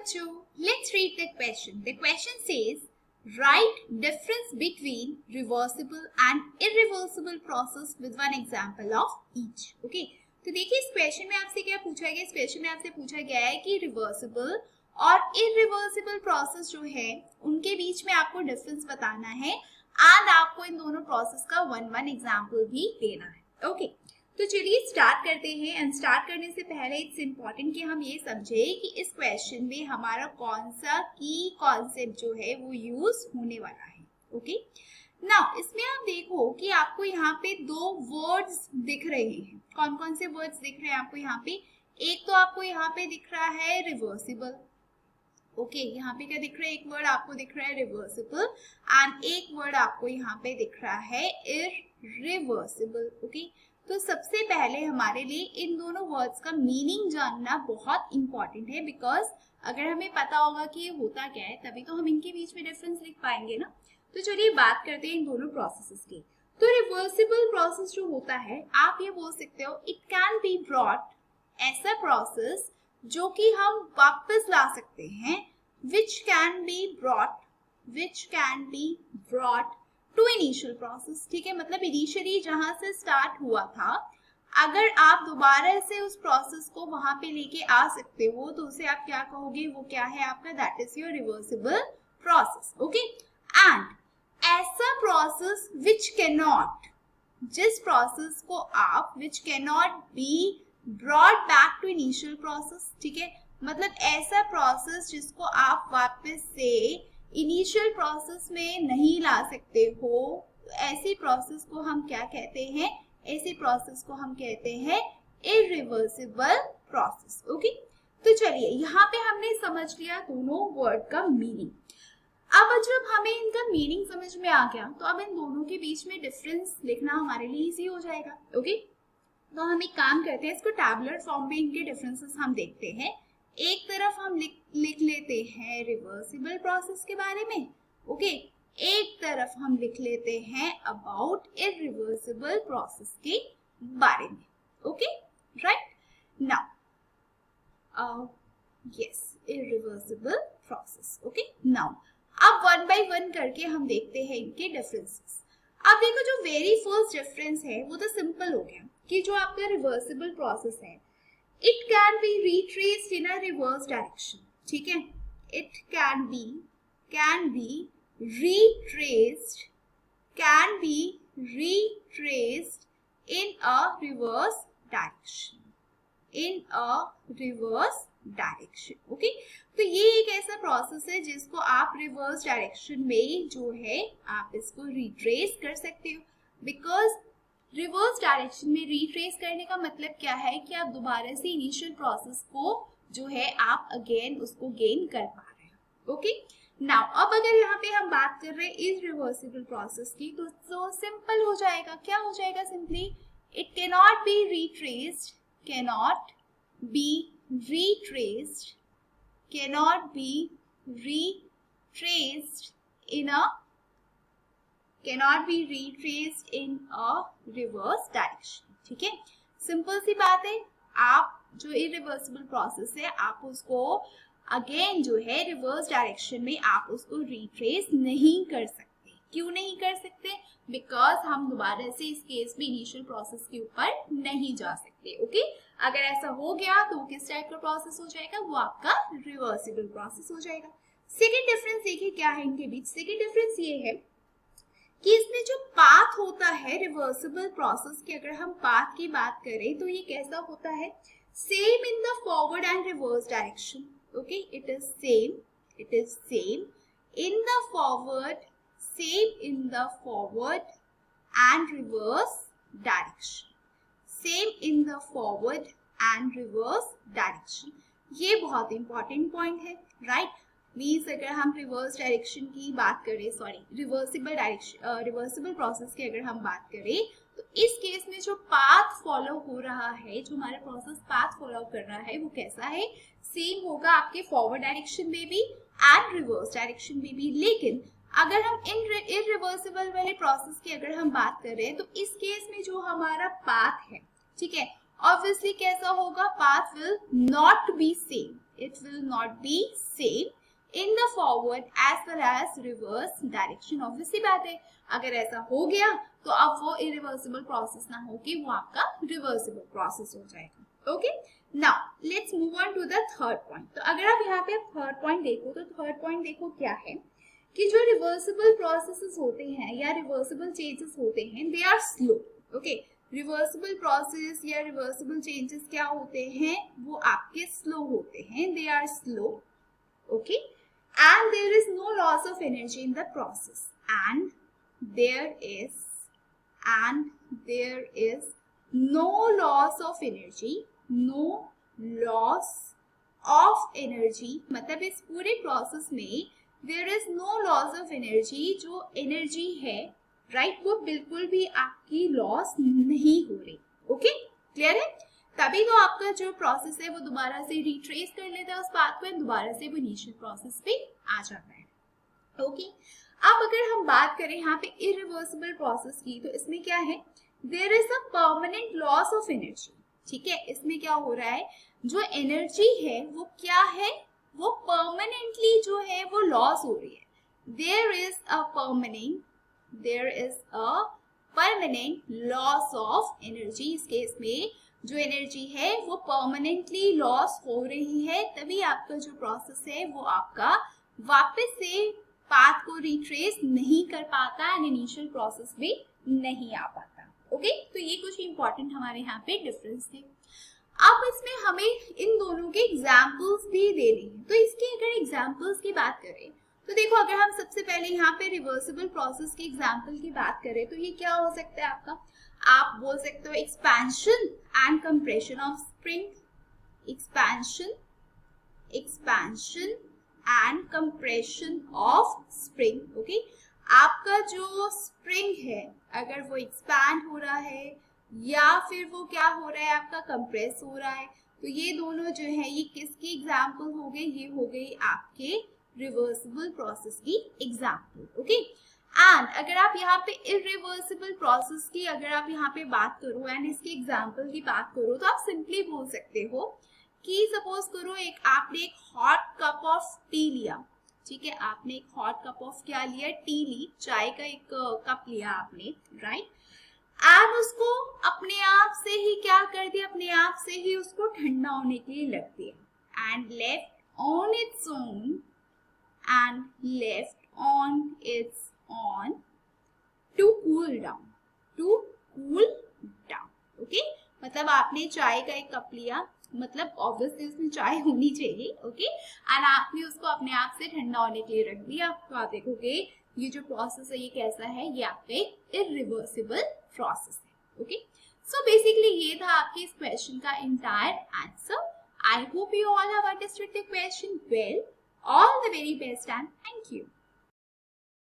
बच्चों, let's read the question. The question says, write difference between reversible and irreversible process with one example of each. Okay? तो देखिए इस question में आपसे क्या पूछा गया, इस क्वेश्चन में आपसे पूछा गया है कि रिवर्सिबल और इरिवर्सिबल प्रोसेस जो है उनके बीच में आपको डिफरेंस बताना है एंड आपको इन दोनों प्रोसेस का वन एग्जांपल भी देना है. ओके, तो चलिए स्टार्ट करते हैं. एंड स्टार्ट करने से पहले इट्स इम्पॉर्टेंट कि हम ये समझे कि इस क्वेश्चन में हमारा कौन सा की कॉन्सेप्ट जो है वो यूज होने वाला है. ओके, नाउ इसमें आप देखो कि आपको यहाँ पे दो वर्ड्स दिख रहे हैं. कौन कौन से वर्ड्स दिख रहे हैं आपको यहाँ पे? एक तो आपको यहाँ पे दिख रहा है रिवर्सिबल. ओके, यहाँ पे क्या दिख रहा है? एक वर्ड आपको दिख रहा है रिवर्सिबल एंड एक वर्ड आपको यहाँ पे दिख रहा है इररिवर्सिबल. ओके, तो सबसे पहले हमारे लिए इन दोनों वर्ड्स का मीनिंग जानना बहुत इंपॉर्टेंट है, बिकॉज अगर हमें पता होगा कि ये होता क्या है तभी तो हम इनके बीच में डिफरेंस लिख पाएंगे ना. तो चलिए बात करते हैं इन दोनों प्रोसेसेस की. तो रिवर्सिबल प्रोसेस जो होता है, आप ये बोल सकते हो इट कैन बी ब्रॉट, ऐसा प्रोसेस जो कि हम वापस ला सकते हैं, which can be brought to initial process. ठीक है, मतलब इनिशियली जहां से स्टार्ट हुआ था अगर आप दोबारा से उस प्रोसेस को वहां पे लेके आ सकते हो तो उसे आप क्या कहोगे? वो क्या है आपका? That is your reversible process. Okay, and ऐसा प्रोसेस विच कैनॉट, जिस प्रोसेस को आप which cannot be brought back to initial process. ठीक है, मतलब ऐसा प्रोसेस जिसको आप वापस से इनिशियल प्रोसेस में नहीं ला सकते हो, ऐसी प्रोसेस को हम क्या कहते हैं? ऐसी प्रोसेस को हम कहते हैं इररिवर्सिबल प्रोसेस. ओके, तो चलिए यहाँ पे हमने समझ लिया दोनों वर्ड का मीनिंग. अब जब हमें इनका मीनिंग समझ में आ गया तो अब इन दोनों के बीच में डिफरेंस लिखना हमारे लिए इजी हो जाएगा. ओके, तो हम एक काम करते हैं, इसको टैबुलर फॉर्म में इनके डिफरेंसेस हम देखते हैं. एक तरफ हम लिख लेते हैं रिवर्सिबल प्रोसेस के बारे में. ओके, एक तरफ हम लिख लेते हैं अबाउट इररिवर्सिबल प्रोसेस के बारे में. Okay, right. Now yes, irreversible process. Okay, now अब वन बाय वन करके हम देखते हैं इनके डिफरेंसेस. अब देखो जो वेरी फर्स्ट डिफरेंस है वो तो सिंपल हो गया कि जो आपका रिवर्सिबल प्रोसेस है, it can be retraced in a reverse direction. ठीक है, it can be retraced in a reverse direction. Okay, तो ये एक ऐसा प्रोसेस है जिसको आप रिवर्स डायरेक्शन में जो है आप इसको रिट्रेस कर सकते हो. बिकॉज रिवर्स डायरेक्शन में रिट्रेस करने का मतलब क्या है कि आप दोबारा से इनिशियल प्रोसेस को जो है आप अगेन उसको गेन कर पा रहे हो. ओके, नाउ अब अगर यहाँ पे हम बात कर रहे हैं इररिवर्सिबल प्रोसेस की तो सिंपल हो जाएगा. क्या हो जाएगा? Simply it cannot be retraced in a reverse direction. ठीक है, सिंपल सी बात है. आप जो इररिवर्सिबल प्रोसेस है आप उसको अगेन जो है रिवर्स डायरेक्शन में आप उसको रिट्रेस नहीं कर सकते. क्यों नहीं कर सकते? बिकॉज हम दोबारा से इस केस में इनिशियल प्रोसेस के ऊपर नहीं जा सकते. ओके, अगर ऐसा हो गया तो किस टाइप का प्रोसेस हो जाएगा? वो आपका रिवर्सिबल प्रोसेस हो जाएगा. सेकेंड डिफरेंस देखिए क्या है इनके बीच. सेकेंड डिफरेंस ये है कि इसमें जो पाथ होता है रिवर्सिबल प्रोसेस की, अगर हम पाथ की बात करें तो ये कैसा होता है? Same in the forward and reverse direction. Okay, it is same in the forward and reverse direction. ये बहुत इंपॉर्टेंट पॉइंट है, राइट. मीन्स अगर हम रिवर्स डायरेक्शन की बात करें, रिवर्सिबल प्रोसेस की अगर हम बात करें तो इस केस में जो पाथ फॉलो हो रहा है, जो हमारा प्रोसेस पाथ फॉलो कर रहा है वो कैसा है? सेम होगा आपके फॉरवर्ड डायरेक्शन में भी एंड रिवर्स डायरेक्शन में भी. लेकिन अगर हम इररिवर्सिबल वाले प्रोसेस की अगर हम बात करें तो इस केस में जो हमारा पाथ है, ठीक है, ऑब्वियसली कैसा होगा? Path will not be same. it will not be same in the forward as well as reverse direction. Obviously बात है, अगर ऐसा हो गया तो अब वो irreversible process ना हो कि वो आपका reversible process हो जाएगा. Okay, now let's move on to the third point. तो अगर आप यहाँ पे थर्ड पॉइंट देखो तो थर्ड पॉइंट देखो क्या है कि जो रिवर्सिबल प्रोसेसेस होते हैं या रिवर्सिबल चेंजेस होते हैं, they are slow. Okay, reversible process या रिवर्सिबल चेंजेस क्या होते हैं, वो आपके स्लो होते हैं, they are slow. Okay, and there is no loss of energy in the process, and there is no loss of energy, no loss of energy, मतलब इस पूरे प्रोसेस में there is no loss of energy. जो energy है right, वो बिल्कुल भी आपकी लॉस नहीं हो रही. ओके, क्लियर है? तभी तो आपका जो प्रोसेस है वो दोबारा से रिट्रेस कर लेता है उस बात को, दोबारा से वो इनिशियल प्रोसेस पे आ जाता है. ओके, अब अगर हम बात करें यहाँ पे इरिवर्सिबल प्रोसेस की, तो इसमें क्या है, there is a permanent loss of energy. ठीक है, इसमें क्या हो रहा है, जो एनर्जी है वो क्या है, वो परमानेंटली जो है वो लॉस हो रही है. There is a permanent loss of energy. इस केस में जो एनर्जी है वो परमानेंटली लॉस हो रही है, तभी आपका जो प्रोसेस है वो आपका वापस से पाथ को रिट्रेस नहीं कर पाता एंड इनिशियल प्रोसेस भी नहीं आ पाता. ओके, तो ये कुछ इंपॉर्टेंट हमारे यहाँ पे डिफरेंस थे. अब इसमें हमें इन दोनों के एग्जाम्पल्स भी देने हैं. तो इसके अगर एग्जाम्पल्स की बात करें तो देखो, अगर हम सबसे पहले यहाँ पे रिवर्सिबल प्रोसेस के एग्जाम्पल की बात करें तो ये क्या हो सकता है आपका, आप बोल सकते हो expansion and compression of spring. Expansion and compression of spring. Okay, आपका जो स्प्रिंग है अगर वो एक्सपैंड हो रहा है या फिर वो क्या हो रहा है, आपका कंप्रेस हो रहा है, तो ये दोनों जो है ये किसकी एग्जाम्पल हो गए, ये हो गई आपके रिवर्सिबल प्रोसेस की एग्जाम्पल. ओके, एंड अगर आप यहाँ पे इरिवर्सिबल प्रोसेस की अगर आप यहाँ पे बात करो एंड इसकी एग्जाम्पल की बात करो तो आप सिंपली बोल सकते हो कि सपोज करो आपने एक हॉट कप ऑफ टी लिया. ठीक है, आपने एक हॉट कप ऑफ क्या लिया, टी ली, चाय का एक कप लिया आपने, राइट, एंड उसको अपने आप से ही क्या कर दिया, अपने आप से ही उसको ठंडा होने के लिए रख दिया and left on it's own to cool down. Okay, मतलब आपने चाय का एक कप लिया, मतलब ऑब्वियसली उसमें चाय होनी चाहिए. ओके, एंड आपने उसको अपने आप से ठंडा होने के लिए रख दिया. तो आप देखोगे ये जो प्रोसेस है ये कैसा है, ये आपका इरिवर्सिबल प्रोसेस है. ओके, सो बेसिकली ये था आपके इस क्वेश्चन का entire answer. I hope you all have understood the question well. All the very best and thank you.